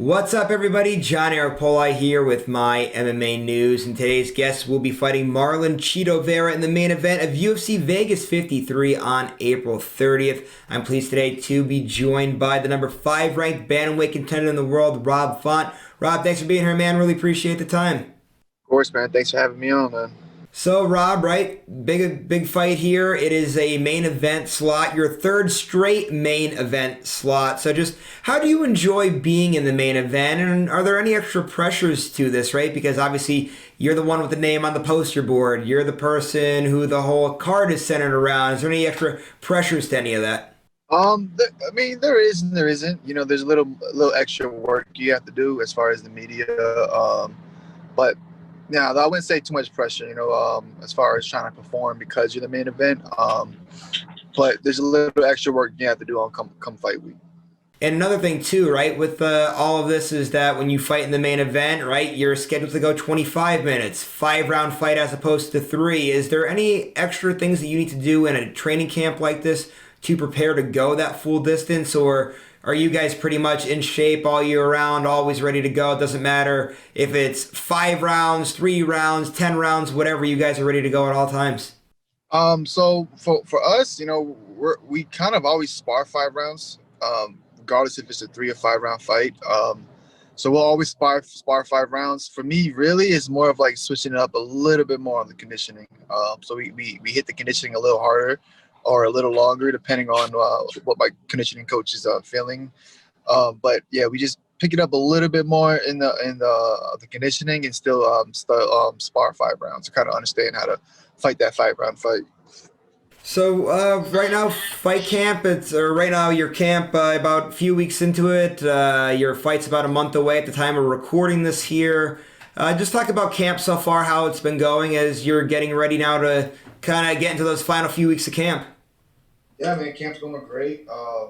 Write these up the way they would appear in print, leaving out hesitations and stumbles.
What's up, everybody? John Arapoli here with my MMA News, and today's guest will be fighting Marlon Chito Vera in the main event of UFC Vegas 53 on April 30th. I'm pleased today to be joined by the number 5 ranked bantamweight contender in the world, Rob Font. Rob, thanks for being here, man. Really appreciate the time. Of course, man. Thanks for having me on, man. So, Rob, right? Big fight here. It is a main event slot, your third straight main event slot. So just how do you enjoy being in the main event? And are there any extra pressures to this, right? Because obviously you're the one with the name on the poster board. You're the person who the whole card is centered around. Is there any extra pressures to any of that? There is and there isn't. There's a little extra work you have to do as far as the media. But yeah, I wouldn't say too much pressure. As far as trying to perform because you're the main event. But there's a little extra work you have to do on come fight week. And another thing too, right, with all of this is that when you fight in the main event, right, you're scheduled to go 25 minutes, 5-round fight as opposed to 3. Is there any extra things that you need to do in a training camp like this to prepare to go that full distance, or are you guys pretty much in shape all year round, always ready to go? It doesn't matter if it's 5 rounds, 3 rounds, 10 rounds, whatever, you guys are ready to go at all times. So for us, we kind of always spar 5 rounds, regardless if it's a 3 or 5 round fight. So we'll always spar 5 rounds. For me, really, it's more of like switching it up a little bit more on the conditioning. So we hit the conditioning a little harder or a little longer, depending on what my conditioning coach is feeling. But yeah, we just pick it up a little bit more in the conditioning and still spar 5 rounds to kind of understand how to fight that 5 round fight. So right now, fight camp. Right now your camp about a few weeks into it. Your fight's about a month away at the time of recording this here. Just talk about camp so far, how it's been going as you're getting ready now to kind of get into those final few weeks of camp. Yeah, man, camp's going great. I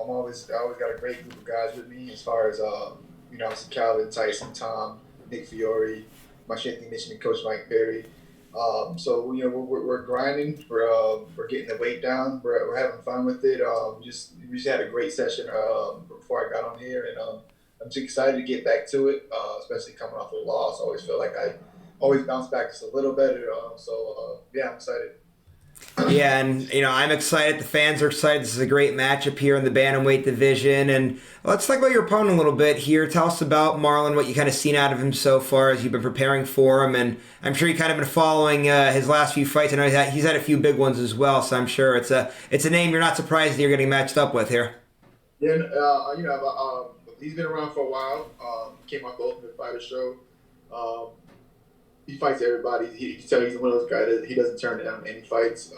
always got a great group of guys with me as far as some Calvin, Tyson, Tom, Nick Fiore, my strength and conditioning coach Mike Perry. So we're grinding. We're getting the weight down. We're having fun with it. We just had a great session before I got on here, and I'm just excited to get back to it. Especially coming off a loss, I always feel like I always bounce back just a little better. Yeah, I'm excited. Yeah, and I'm excited. The fans are excited. This is a great matchup here in the bantamweight division. And let's talk about your opponent a little bit here. Tell us about Marlon, what you kind of seen out of him so far as you've been preparing for him. And I'm sure you kind of been following his last few fights. I know he's had a few big ones as well. So I'm sure it's a name you're not surprised that you're getting matched up with here. Yeah, he's been around for a while. Came off the Ultimate Fighter show. He fights everybody. You can tell he's one of those guys that he doesn't turn down any fights.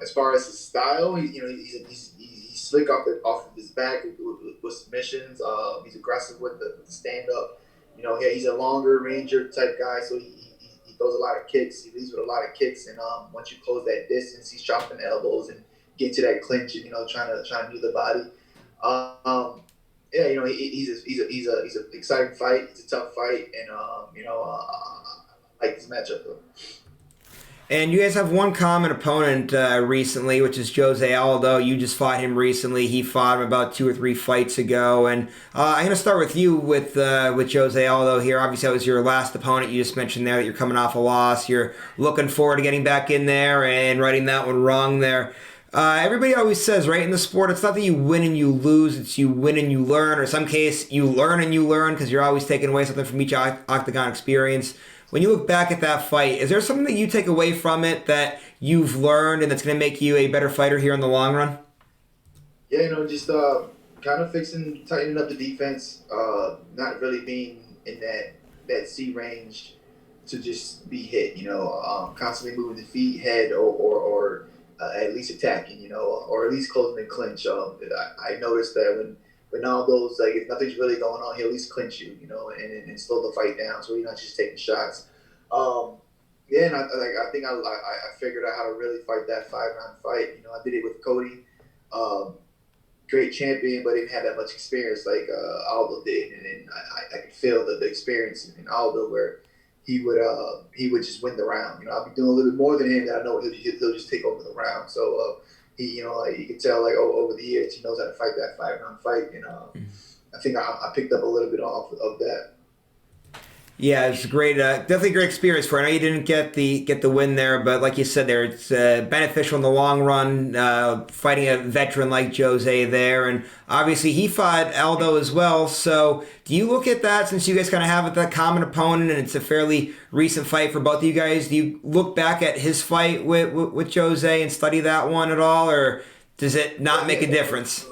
As far as his style, he's slick off of his back with submissions. He's aggressive with the stand up. He's a longer ranger type guy, so he throws a lot of kicks. He leads with a lot of kicks, and once you close that distance, he's chopping elbows and get to that clinch and trying to move the body. Yeah, he's an exciting fight. It's a tough fight, and I like this matchup though. And you guys have one common opponent recently, which is Jose Aldo. You just fought him recently. He fought him about 2 or 3 fights ago. And I'm going to start with you with Jose Aldo here. Obviously, that was your last opponent. You just mentioned there that you're coming off a loss. You're looking forward to getting back in there and righting that one wrong there. Everybody always says, right, in the sport, it's not that you win and you lose, it's you win and you learn, or in some case, you learn and you learn because you're always taking away something from each octagon experience. When you look back at that fight, is there something that you take away from it that you've learned and that's going to make you a better fighter here in the long run? Yeah, just kind of tightening up the defense, not really being in that C range to just be hit, constantly moving the feet, head, or at least attacking, or at least closing the clinch. I noticed that when Aldo's like, if nothing's really going on, he'll at least clinch you, and slow the fight down, so you're not just taking shots. Yeah, and I think I figured out how to really fight that 5-round fight. I did it with Cody, great champion, but didn't have that much experience like Aldo did, and I could feel the experience in Aldo where he would just win the round. I'll be doing a little bit more than him that I know he'll just take over the round. So he like you can tell like over the years he knows how to fight that 5-round fight, and I think I picked up a little bit off of that. Yeah, it's great. Definitely a great experience for. I know you didn't get the win there, but like you said, there it's beneficial in the long run. Fighting a veteran like Jose there, and obviously he fought Aldo as well. So, do you look at that since you guys kind of have that common opponent, and it's a fairly recent fight for both of you guys? Do you look back at his fight with Jose and study that one at all, or does it not make a difference?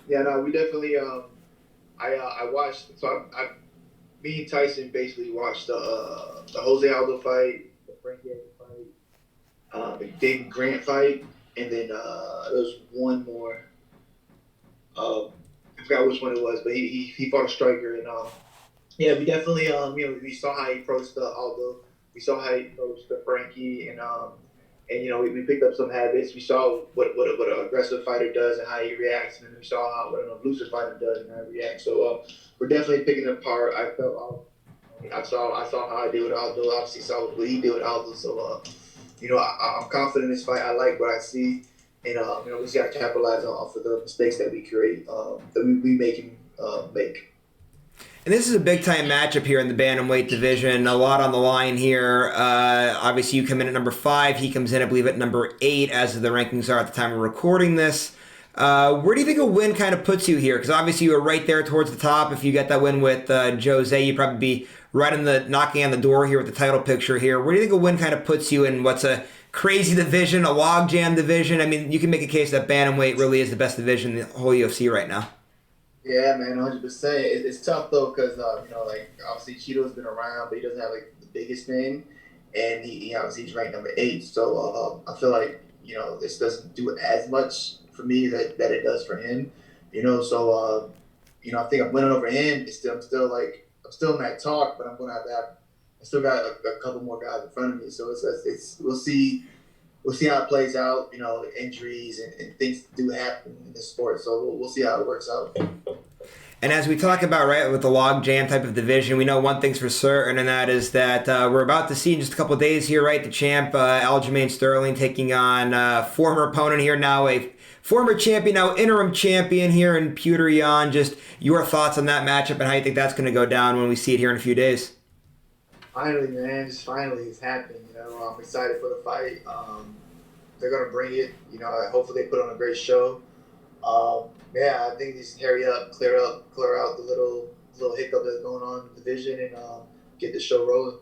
Yeah, no, we definitely. I watched. So I me and Tyson basically watched the Jose Aldo fight, the Frankie Edgar fight, the David Grant fight, and then there was one more. I forgot which one it was, but he fought a striker, and yeah, we definitely we saw how he approached the Aldo, we saw how he approached the Frankie, and we picked up some habits. We saw what an aggressive fighter does and how he reacts, and then we saw what an elusive fighter does and how he reacts. So we're definitely picking it apart. I saw how I did with Aldo. Obviously, saw what he did with Aldo. So I'm confident in this fight. I like what I see, and we just got to capitalize off of the mistakes that we create, that we make him make. And this is a big-time matchup here in the bantamweight division. A lot on the line here. Obviously, you come in at number 5. He comes in, I believe, at number 8, as the rankings are at the time of recording this. Where do you think a win kind of puts you here? Because obviously you were right there towards the top. If you get that win with Jose, you'd probably be right in the knocking on the door here with the title picture here. Where do you think a win kind of puts you in what's a crazy division, a logjam division? I mean, you can make a case that bantamweight really is the best division in the whole UFC right now. Yeah, man, 100%. It's tough though, because like obviously Chito's been around, but he doesn't have like the biggest name, and he obviously he's ranked number 8. So I feel like this doesn't do as much for me that it does for him. So I think I'm winning over him. I'm still in that talk, but I'm gonna have to have. I still got a couple more guys in front of me, so it's we'll see. We'll see how it plays out. Injuries and things do happen in this sport, so we'll see how it works out. And as we talk about, right, with the log jam type of division, we know one thing's for certain, and that is that we're about to see in just a couple of days here, right, the champ, Aljamain Sterling, taking on former opponent here, now a former champion, now interim champion here in Petr Yan. Just your thoughts on that matchup and how you think that's going to go down when we see it here in a few days. Finally, man, just finally it's happening. I'm excited for the fight. They're going to bring it. Hopefully they put on a great show. Yeah, I think just hurry up, clear out the little hiccup that's going on in the division, and get the show rolling.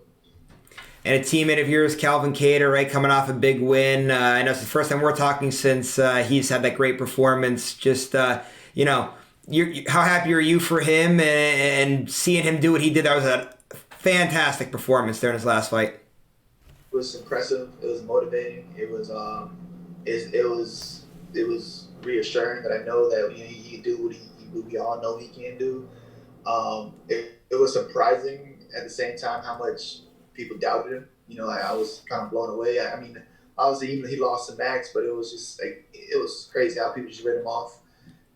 And a teammate of yours, Calvin Kattar, right, coming off a big win. I know it's the first time we're talking since he's had that great performance. Just, how happy are you for him and seeing him do what he did? That was a fantastic performance there in his last fight. It was impressive. It was motivating. It was reassuring that I know that he can do what we all know he can do. It was surprising at the same time how much people doubted him. I was kind of blown away. I mean, obviously he lost some backs, but it was just like it was crazy how people just read him off.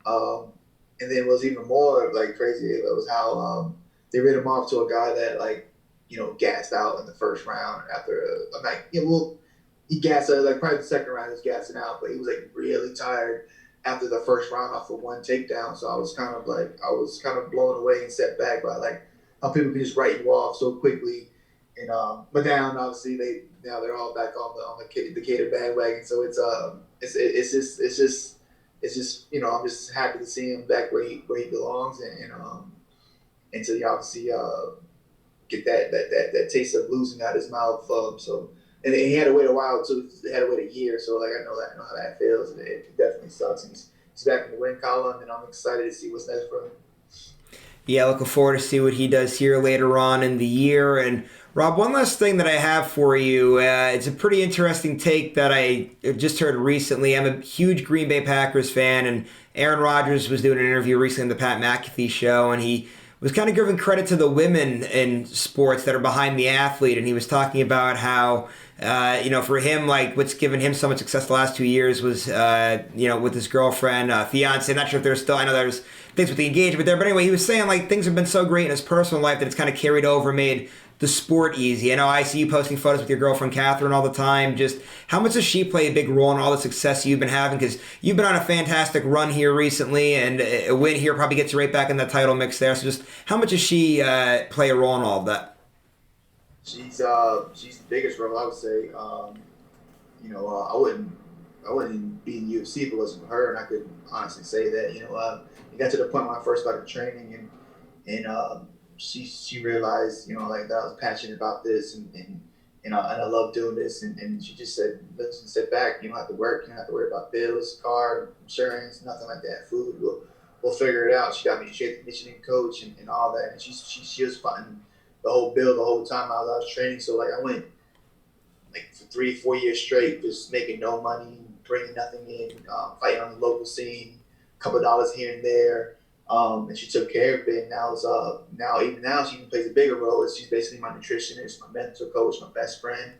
And then it was even more like crazy. It was how they read him off to a guy that gassed out in the first round after he gassed out, like probably the second round he was gassing out, but he was like really tired after the first round off of one takedown. So I was kind of blown away and set back by like how people can just write you off so quickly. And but now obviously they're all back on the Kattar bandwagon. So it's just I'm just happy to see him back where he belongs and to obviously get that taste of losing out his mouth. And he had to wait a while too. He had to wait a year. So I know how that feels. And it definitely sucks. And he's back in the win column, and I'm excited to see what's next for him. Yeah, looking forward to see what he does here later on in the year. And Rob, one last thing that I have for you. It's a pretty interesting take that I just heard recently. I'm a huge Green Bay Packers fan, and Aaron Rodgers was doing an interview recently on the Pat McAfee show, and he was kind of giving credit to the women in sports that are behind the athlete, and he was talking about how, for him, like what's given him so much success the last 2 years was, with his girlfriend, fiance. Not sure if they're still. I know things with the engagement there. But anyway, he was saying like things have been so great in his personal life that it's kind of carried over, made the sport easy. I know I see you posting photos with your girlfriend Catherine all the time. Just how much does she play a big role in all the success you've been having? Because you've been on a fantastic run here recently, and a win here probably gets you right back in that title mix there. So just how much does she play a role in all of that? She's the biggest role, I would say. I wouldn't be in UFC if it wasn't for her, and I could honestly say that. It got to the point when I first started training, and she realized, like that I was passionate about this, and I love doing this, and she just said, listen, sit back. You don't have to work. You don't have to worry about bills, car, insurance, nothing like that. Food, we'll figure it out. She got me a straight conditioning coach and all that, and she was fighting the whole bill the whole time I was training. So like I went like for 3-4 years straight, just making no money, bringing nothing in, fighting on the local scene, a couple of dollars here and there. And she took care of it. And now she even plays a bigger role. She's basically my nutritionist, my mental coach, my best friend,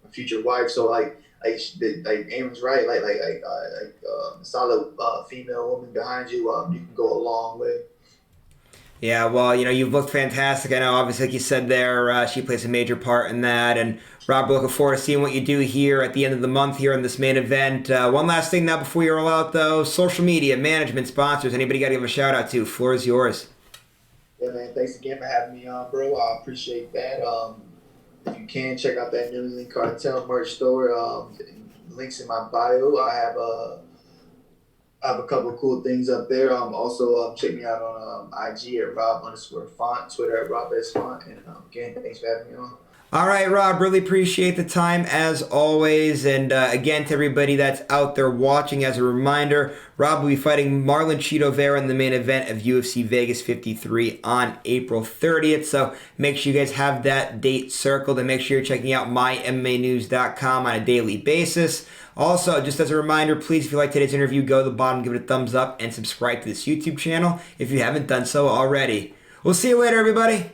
my future wife. So like Aaron's right. A solid female woman behind you, you can go a long way. Yeah, well, you've looked fantastic. I know, obviously, like you said there, she plays a major part in that. And Rob, we're looking forward to seeing what you do here at the end of the month here in this main event. One last thing now before you roll out, though. Social media, management, sponsors. Anybody got to give a shout out to? Floor is yours. Yeah, man. Thanks again for having me on, bro. I appreciate that. If you can, check out that New Link Cartel merch store. Links in my bio. I have a couple of cool things up there. Also, check me out on IG at Rob_Font, Twitter at RobSFont. And again, thanks for having me on. All right, Rob, really appreciate the time as always. And again, to everybody that's out there watching, as a reminder, Rob will be fighting Marlon Chito Vera in the main event of UFC Vegas 53 on April 30th. So make sure you guys have that date circled, and make sure you're checking out MyMMANews.com on a daily basis. Also, just as a reminder, please, if you like today's interview, go to the bottom, give it a thumbs up, and subscribe to this YouTube channel if you haven't done so already. We'll see you later, everybody.